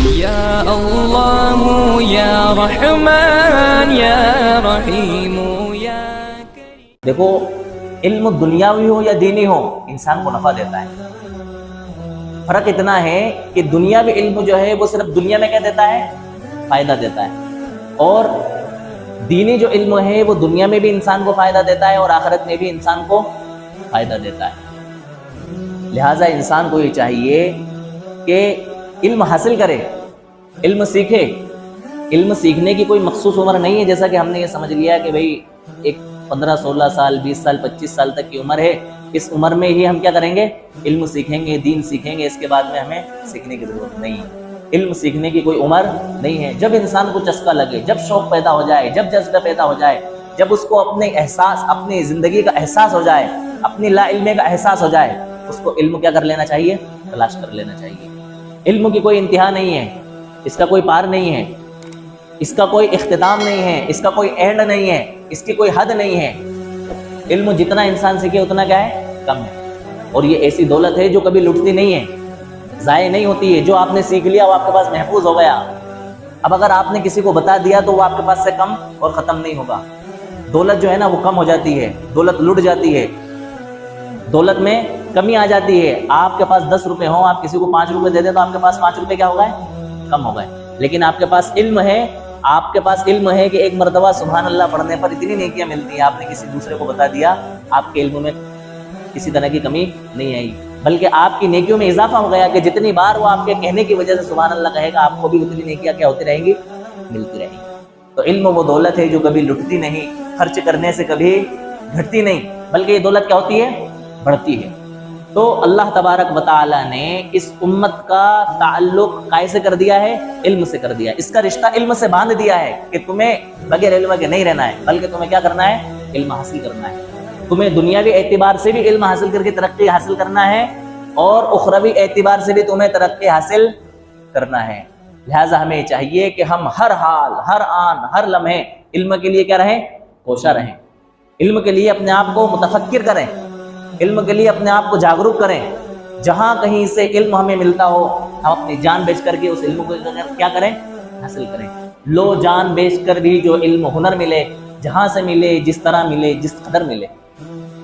یا اللہ یا رحمان یا رحیم یا کریم۔ دیکھو، علم دنیاوی ہو یا دینی ہو، انسان کو نفع دیتا ہے۔ فرق اتنا ہے کہ دنیاوی علم جو ہے وہ صرف دنیا میں کیا دیتا ہے؟ فائدہ دیتا ہے، اور دینی جو علم ہے وہ دنیا میں بھی انسان کو فائدہ دیتا ہے اور آخرت میں بھی انسان کو فائدہ دیتا ہے۔ لہٰذا انسان کو یہ چاہیے کہ علم حاصل کرے، علم سیکھے۔ علم سیکھنے کی کوئی مخصوص عمر نہیں ہے، جیسا کہ ہم نے یہ سمجھ لیا کہ بھئی ایک 15 16 سال 20 سال 25 سال تک کی عمر ہے، اس عمر میں ہی ہم کیا کریں گے؟ علم سیکھیں گے، دین سیکھیں گے، اس کے بعد میں ہمیں سیکھنے کی ضرورت نہیں ہے۔ علم سیکھنے کی کوئی عمر نہیں ہے۔ جب انسان کو چسکا لگے، جب شوق پیدا ہو جائے، جب جذبہ پیدا ہو جائے، جب اس کو اپنے احساس، اپنی زندگی کا احساس ہو جائے، اپنی لا علمی کا احساس ہو جائے، اس کو علم کیا کر لینا چاہیے؟ تلاش کر لینا چاہیے۔ علم کی کوئی انتہا نہیں ہے، اس کا کوئی پار نہیں ہے، اس کا کوئی اختتام نہیں ہے، اس کا کوئی اینڈ نہیں ہے، اس کی کوئی حد نہیں ہے۔ علم جتنا انسان سیکھے اتنا کیا ہے؟ کم ہے۔ اور یہ ایسی دولت ہے جو کبھی لٹتی نہیں ہے، ضائع نہیں ہوتی ہے۔ جو آپ نے سیکھ لیا وہ آپ کے پاس محفوظ ہو گیا۔ اب اگر آپ نے کسی کو بتا دیا تو وہ آپ کے پاس سے کم اور ختم نہیں ہوگا۔ دولت جو ہے نا وہ کم ہو جاتی ہے، دولت لٹ جاتی ہے، دولت میں کمی آ جاتی ہے۔ آپ کے پاس 10 روپے ہوں، آپ کسی کو 5 روپے دے دیں تو آپ کے پاس 5 روپے کیا ہو گئے؟ کم ہو گئے۔ لیکن آپ کے پاس علم ہے، آپ کے پاس علم ہے کہ ایک مرتبہ سبحان اللہ پڑھنے پر اتنی نیکیاں ملتی ہیں، آپ نے کسی دوسرے کو بتا دیا، آپ کے علم میں کسی طرح کی کمی نہیں آئی، بلکہ آپ کی نیکیوں میں اضافہ ہو گیا کہ جتنی بار وہ آپ کے کہنے کی وجہ سے سبحان اللہ کہے گا، آپ کو بھی اتنی نیکیاں کیا ہوتی رہیں گی؟ ملتی رہیں گی۔ تو علم وہ دولت ہے جو کبھی لٹتی نہیں، خرچ کرنے سے کبھی گھٹتی نہیں، بلکہ یہ دولت کیا ہوتی ہے؟ بڑھتی ہے۔ تو اللہ تبارک و تعالی نے اس امت کا تعلق کائے سے کر دیا ہے؟ علم سے کر دیا ہے۔ اس کا رشتہ علم سے باندھ دیا ہے کہ تمہیں بغیر علم کے نہیں رہنا ہے، بلکہ تمہیں کیا کرنا ہے؟ علم حاصل کرنا ہے۔ تمہیں دنیاوی اعتبار سے بھی علم حاصل کر کے ترقی حاصل کرنا ہے، اور اخروی اعتبار سے بھی تمہیں ترقی حاصل کرنا ہے۔ لہٰذا ہمیں چاہیے کہ ہم ہر حال، ہر آن، ہر لمحے علم کے لیے کیا رہیں؟ کوشاں رہیں۔ علم کے لیے اپنے آپ کو متفکر کریں، علم کے لیے اپنے آپ کو جاگروک کریں۔ جہاں کہیں سے علم ہمیں ملتا ہو، ہم اپنی جان بیچ کر کے اس علم کو کیا کریں؟ حاصل کریں۔ لو جان بیچ کر بھی جو علم ہنر ملے، جہاں سے ملے، جس طرح ملے، جس قدر ملے،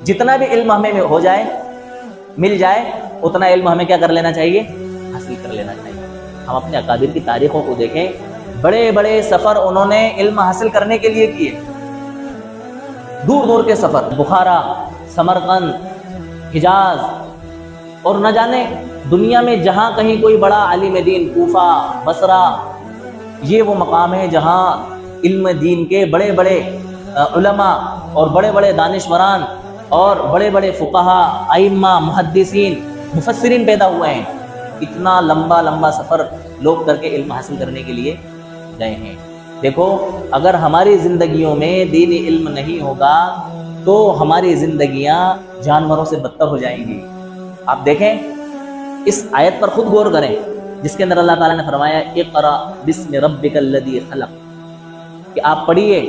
جتنا بھی علم ہمیں ہو جائے، مل جائے، اتنا علم ہمیں کیا کر لینا چاہیے؟ حاصل کر لینا چاہیے۔ ہم اپنے اکابر کی تاریخوں کو دیکھیں، بڑے بڑے سفر انہوں نے علم حاصل کرنے کے لیے کیے، دور دور کے سفر، بخارا، سمرقند، حجاز، اور نہ جانے دنیا میں جہاں کہیں کوئی بڑا عالم دین، کوفہ، بصرہ، یہ وہ مقام ہے جہاں علم دین کے بڑے بڑے علماء اور بڑے بڑے دانشوران اور بڑے بڑے فقہا، ائمہ، محدثین، مفسرین پیدا ہوئے ہیں۔ اتنا لمبا لمبا سفر لوگ کر کے علم حاصل کرنے کے لیے گئے ہیں۔ دیکھو، اگر ہماری زندگیوں میں دینی علم نہیں ہوگا تو ہماری زندگیاں جانوروں سے بدتر ہو جائیں گی۔ آپ دیکھیں، اس آیت پر خود غور کریں جس کے اندر اللہ تعالیٰ نے فرمایا اقرأ بسم ربک الذی خلق، کہ آپ پڑھیے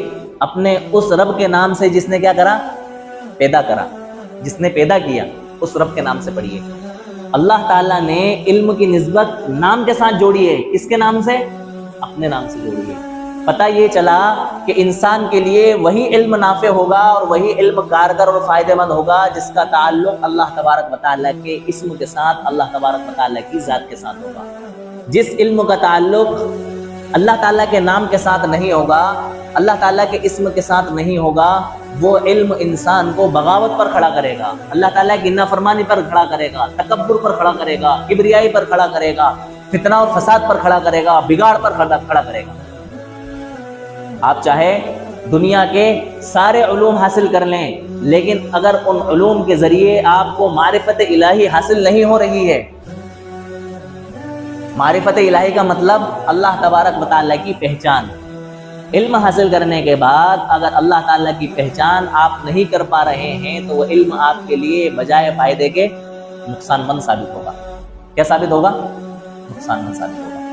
اپنے اس رب کے نام سے جس نے کیا کرا؟ پیدا کرا، جس نے پیدا کیا، اس رب کے نام سے پڑھیے۔ اللہ تعالیٰ نے علم کی نسبت نام کے ساتھ جوڑی ہے۔ کس کے نام سے؟ اپنے نام سے جوڑی ہے۔ پتہ یہ چلا کہ انسان کے لیے وہی علم نافع ہوگا اور وہی علم کارگر اور فائدہ مند ہوگا جس کا تعلق اللہ تبارک و تعالیٰ کے اسم کے ساتھ، اللہ تبارک و تعالیٰ کی ذات کے ساتھ ہوگا۔ جس علم کا تعلق اللہ تعالیٰ کے نام کے ساتھ نہیں ہوگا، اللہ تعالیٰ کے اسم کے ساتھ نہیں ہوگا، وہ علم انسان کو بغاوت پر کھڑا کرے گا، اللہ تعالیٰ کی نافرمانی پر کھڑا کرے گا، تکبر پر کھڑا کرے گا، کبریائی پر کھڑا کرے گا، فتنہ اور فساد پر کھڑا کرے گا، بگاڑ پر کھڑا کرے گا۔ آپ چاہے دنیا کے سارے علوم حاصل کر لیں، لیکن اگر ان علوم کے ذریعے آپ کو معرفت الہی حاصل نہیں ہو رہی ہے، معرفت الہی کا مطلب اللہ تبارک و تعالیٰ کی پہچان، علم حاصل کرنے کے بعد اگر اللہ تعالیٰ کی پہچان آپ نہیں کر پا رہے ہیں تو وہ علم آپ کے لیے بجائے فائدے کے نقصان مند ثابت ہوگا۔ کیا ثابت ہوگا؟ نقصان مند ثابت ہوگا۔